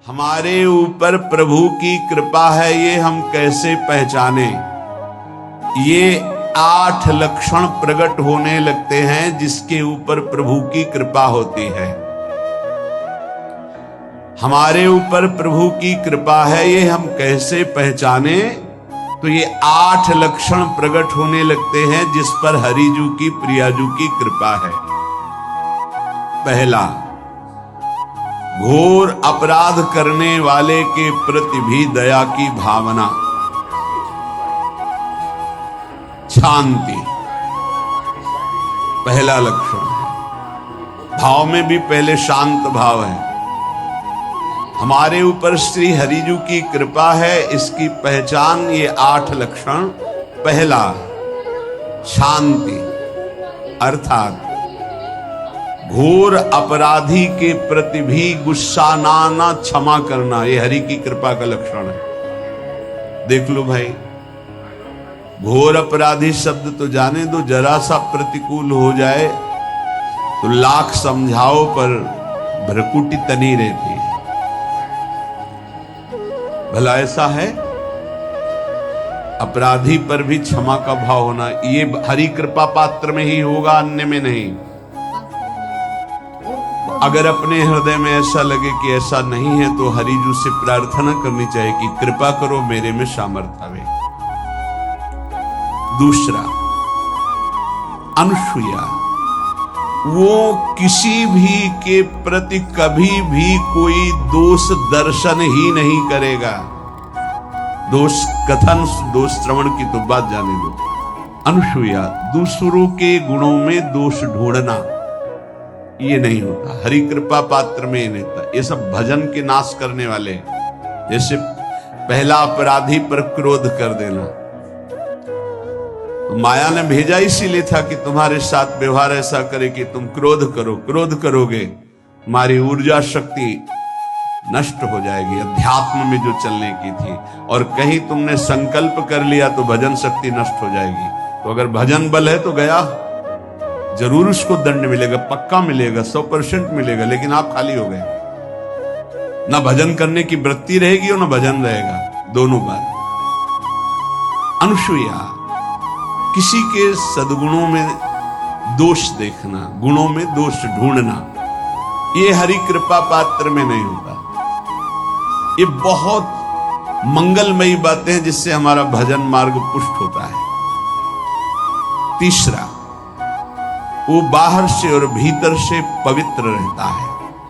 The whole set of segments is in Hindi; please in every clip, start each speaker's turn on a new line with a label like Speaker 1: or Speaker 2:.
Speaker 1: हमारे ऊपर प्रभु की कृपा है ये हम कैसे पहचाने। ये 8 लक्षण प्रकट होने लगते हैं जिसके ऊपर प्रभु की कृपा होती है। हमारे ऊपर प्रभु की कृपा है ये हम कैसे पहचाने, तो ये 8 लक्षण प्रकट होने लगते हैं जिस पर हरिजू की प्रियाजू की कृपा है। पहला, घोर अपराध करने वाले के प्रति भी दया की भावना, शांति पहला लक्षण है। भाव में भी पहले शांत भाव है। हमारे ऊपर श्री हरिजू की कृपा है, इसकी पहचान ये 8 लक्षण। पहला, शांति, अर्थात घोर अपराधी के प्रति भी गुस्सा ना क्षमा करना, ये हरि की कृपा का लक्षण है। देख लो भाई, घोर अपराधी शब्द तो जाने दो, जरा सा प्रतिकूल हो जाए तो लाख समझाओ पर भ्रकुटी तनी रहती है। भला ऐसा है? अपराधी पर भी क्षमा का भाव होना, ये हरि कृपा पात्र में ही होगा, अन्य में नहीं। अगर अपने हृदय में ऐसा लगे कि ऐसा नहीं है तो हरिजू से प्रार्थना करनी चाहिए कि कृपा करो मेरे में सामर्थ्य आवे। दूसरा, अनुसूया, वो किसी भी के प्रति कभी भी कोई दोष दर्शन ही नहीं करेगा। दोष कथन, दोष श्रवण की तो बात जाने दो। अनुसूया, दूसरों के गुणों में दोष ढूंढना ये नहीं होता। हरि कृपा पात्र में नहीं होता। ये सब भजन के नाश करने वाले, जैसे पहला अपराधी पर क्रोध कर देना, तो माया ने भेजा इसीलिए था कि तुम्हारे साथ व्यवहार ऐसा करे कि तुम क्रोध करो। क्रोध करोगे तुम्हारी ऊर्जा शक्ति नष्ट हो जाएगी, अध्यात्म में जो चलने की थी। और कहीं तुमने संकल्प कर लिया तो भजन शक्ति नष्ट हो जाएगी। तो अगर भजन बल है तो गया, जरूर उसको दंड मिलेगा, पक्का मिलेगा, 100% मिलेगा, लेकिन आप खाली हो गए। ना भजन करने की वृत्ति रहेगी और ना भजन रहेगा, दोनों बात। अनुसूया, किसी के सद्गुणों में दोष देखना, गुणों में दोष ढूंढना, ये हरि कृपा पात्र में नहीं होता। ये बहुत मंगलमयी बातें हैं जिससे हमारा भजन मार्ग पुष्ट होता है। तीसरा, वो बाहर से और भीतर से पवित्र रहता है,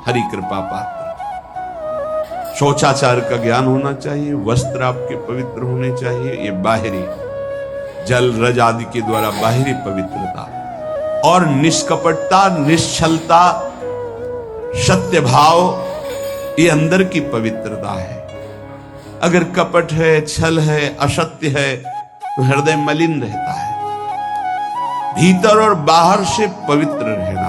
Speaker 1: हरि कृपा पात्र। शौचाचार का ज्ञान होना चाहिए, वस्त्र आपके पवित्र होने चाहिए, ये बाहरी जल रज आदि के द्वारा बाहरी पवित्रता। और निष्कपटता, निश्चलता, सत्य भाव, ये अंदर की पवित्रता है। अगर कपट है, छल है, असत्य है तो हृदय मलिन रहता है। भीतर और बाहर से पवित्र रहना,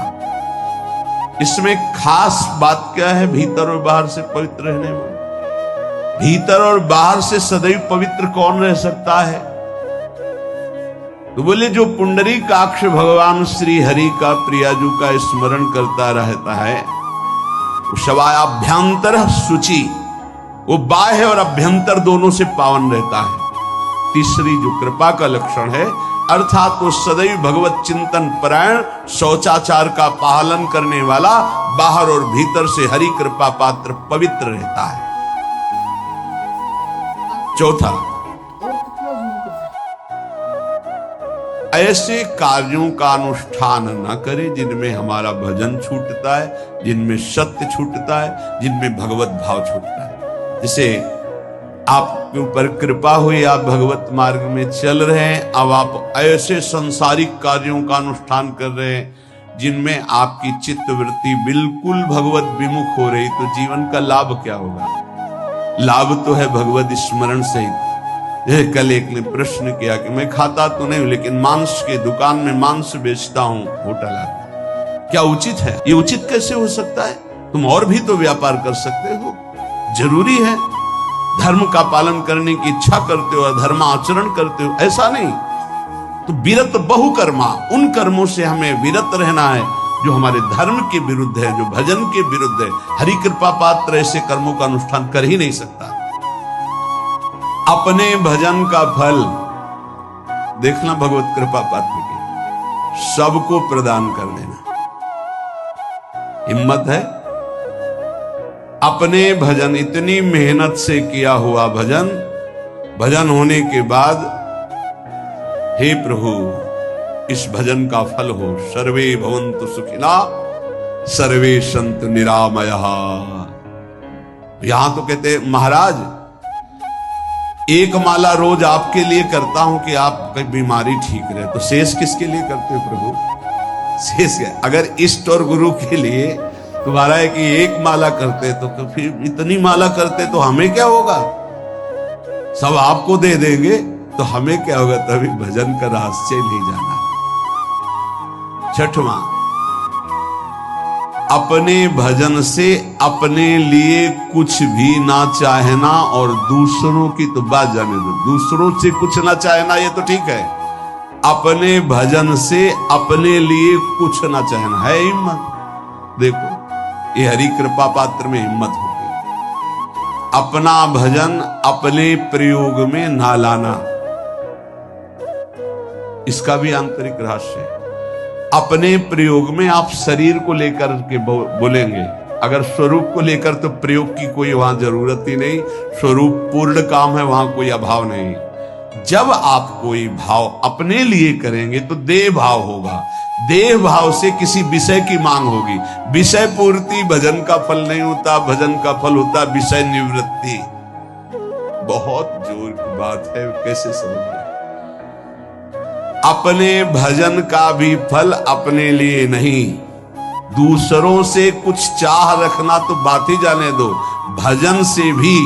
Speaker 1: इसमें खास बात क्या है? भीतर और बाहर से पवित्र रहने में, भीतर और बाहर से सदैव पवित्र कौन रह सकता है? तो बोले जो पुंडरीकाक्ष भगवान श्री हरि का प्रियाजू का स्मरण करता रहता है, शवायाभ्यंतर शुचि, वो बाह्य और अभ्यंतर दोनों से पावन रहता है। तीसरी जो कृपा का लक्षण है, अर्थात वो सदैव भगवत चिंतन परायण, शौचाचार का पालन करने वाला, बाहर और भीतर से हरि कृपा पात्र पवित्र रहता है। चौथा, ऐसे कार्यों का अनुष्ठान न करे जिनमें हमारा भजन छूटता है, जिनमें सत्य छूटता है, जिनमें भगवत भाव छूटता है। जैसे आपके ऊपर कृपा हुई, आप भगवत मार्ग में चल रहे हैं, अब आप ऐसे संसारिक कार्यों का अनुष्ठान कर रहे हैं जिनमें आपकी चित्त वृत्ति बिल्कुल भगवत विमुख हो रही, तो जीवन का लाभ क्या होगा? लाभ तो है भगवत स्मरण सहित। जैसे कल एक ने प्रश्न किया कि मैं खाता तो नहीं लेकिन मांस के दुकान में मांस बेचता हूं, होटल आता, क्या उचित है? ये उचित कैसे हो सकता है? तुम और भी तो व्यापार कर सकते हो। जरूरी है धर्म का पालन करने की इच्छा करते हो, धर्माचरण करते हो, ऐसा नहीं। तो विरत बहुकर्मा, उन कर्मों से हमें विरत रहना है जो हमारे धर्म के विरुद्ध है, जो भजन के विरुद्ध है। हरि कृपा पात्र ऐसे कर्मों का अनुष्ठान कर ही नहीं सकता। अपने भजन का फल देखना भगवत कृपा पात्र की, सबको प्रदान कर देना। हिम्मत है? अपने भजन, इतनी मेहनत से किया हुआ भजन, भजन होने के बाद हे प्रभु इस भजन का फल हो, सर्वे भवन्तु सुखिना सर्वे सन्तु निरामयः। यहां तो कहते महाराज एक माला रोज आपके लिए करता हूं कि आपकी बीमारी ठीक रहे, तो शेष किसके लिए करते हो प्रभु? शेष है अगर इष्ट और गुरु के लिए तुम्हारा है कि एक माला करते तो फिर इतनी माला करते तो हमें क्या होगा? सब आपको दे देंगे तो हमें क्या होगा? तभी भजन का रहस्य ले जाना। छठवां, अपने भजन से अपने लिए कुछ भी ना चाहना और दूसरों की तो बात जाने दो, दूसरों से कुछ ना चाहना ये तो ठीक है, अपने भजन से अपने लिए कुछ ना चाहना है हिम्मत। देखो ये हरि कृपा पात्र में हिम्मत होगी। अपना भजन अपने प्रयोग में ना लाना, इसका भी आंतरिक रहस्य है। अपने प्रयोग में आप शरीर को लेकर के बोलेंगे, अगर स्वरूप को लेकर तो प्रयोग की कोई वहां जरूरत ही नहीं, स्वरूप पूर्ण काम है, वहां कोई अभाव नहीं। जब आप कोई भाव अपने लिए करेंगे तो देह भाव होगा, देह भाव से किसी विषय की मांग होगी। विषय पूर्ति भजन का फल नहीं होता, भजन का फल होता विषय निवृत्ति। बहुत जोर की बात है, कैसे समझे? अपने भजन का भी फल अपने लिए नहीं, दूसरों से कुछ चाह रखना तो बात ही जाने दो, भजन से भी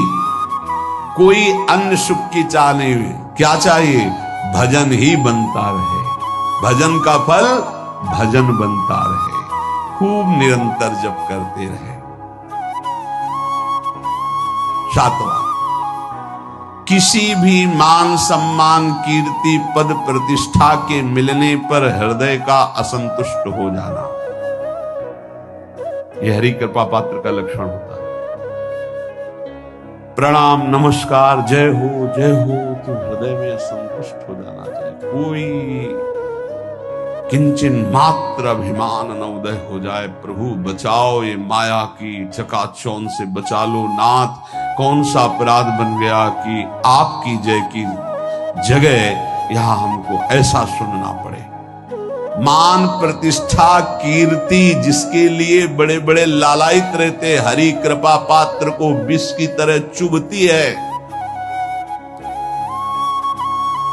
Speaker 1: कोई अन्य सुख की चाह नहीं। क्या चाहिए? भजन ही बनता रहे, भजन का फल भजन बनता रहे, खूब निरंतर जप करते रहे। सातवां, किसी भी मान सम्मान कीर्ति पद प्रतिष्ठा के मिलने पर हृदय का असंतुष्ट हो जाना, यह हरि कृपा पात्र का लक्षण होता है। प्रणाम नमस्कार जय हो तो हृदय में असंतुष्ट हो जाना चाहिए। कोई किंचन मात्र अभिमान न उदय हो जाए। प्रभु बचाओ, ये माया की चकाचौंध से बचा लो नाथ। कौन सा अपराध बन गया कि आपकी जय की जगह यहां हमको ऐसा सुनना पड़े। मान प्रतिष्ठा कीर्ति जिसके लिए बड़े बड़े लालायित रहते, हरि कृपा पात्र को विष की तरह चुभती है।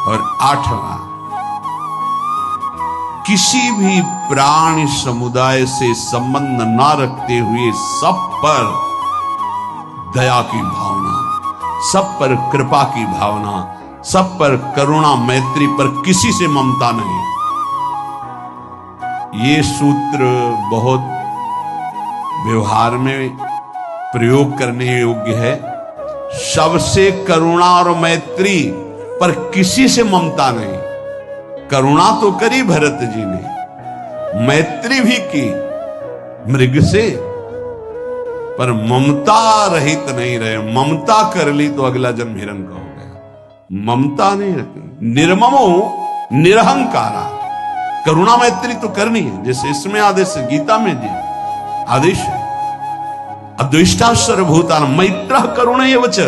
Speaker 1: और आठवां, किसी भी प्राणी समुदाय से संबंध ना रखते हुए सब पर दया की भावना, सब पर कृपा की भावना, सब पर करुणा मैत्री, पर किसी से ममता नहीं। ये सूत्र बहुत व्यवहार में प्रयोग करने योग्य है। सबसे करुणा और मैत्री, पर किसी से ममता नहीं। करुणा तो करी भरत जी ने, मैत्री भी की मृग से, पर ममता रहित नहीं रहे। ममता कर ली तो अगला जन्म हिरण का हो गया। ममता नहीं रखी। निर्ममो निरहंकारा, करुणा मैत्री तो करनी है, जैसे इसमें आदेश है, गीता में जी आदेश है, अद्वेष्टा सर्वभूतान मैत्रः करुणैव च,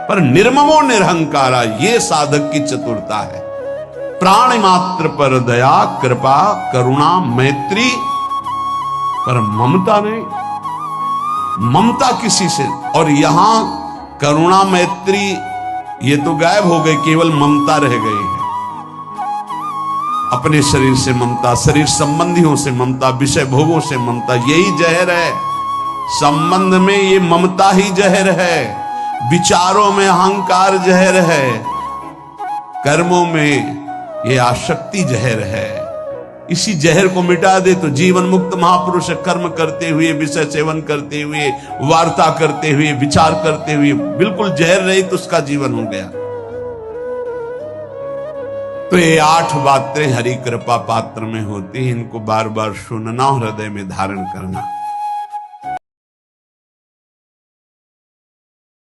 Speaker 1: पर निर्ममो निरहंकारा, ये साधक की चतुरता है। प्राण मात्र पर दया कृपा करुणा मैत्री, पर ममता नहीं। ममता किसी से, और यहां करुणा मैत्री ये तो गायब हो गई, केवल ममता रह गई है। अपने शरीर से ममता, शरीर संबंधियों से ममता, विषय भोगों से ममता, यही जहर है। संबंध में ये ममता ही जहर है, विचारों में अहंकार जहर है, कर्मों में ये आसक्ति जहर है। इसी जहर को मिटा दे तो जीवन मुक्त महापुरुष कर्म करते हुए, विषय सेवन करते हुए, वार्ता करते हुए, विचार करते हुए, बिल्कुल जहर रहित उसका जीवन हो गया। तो ये 8 बातें हरि कृपा पात्र में होती हैं, इनको बार बार सुनना, हृदय में धारण करना।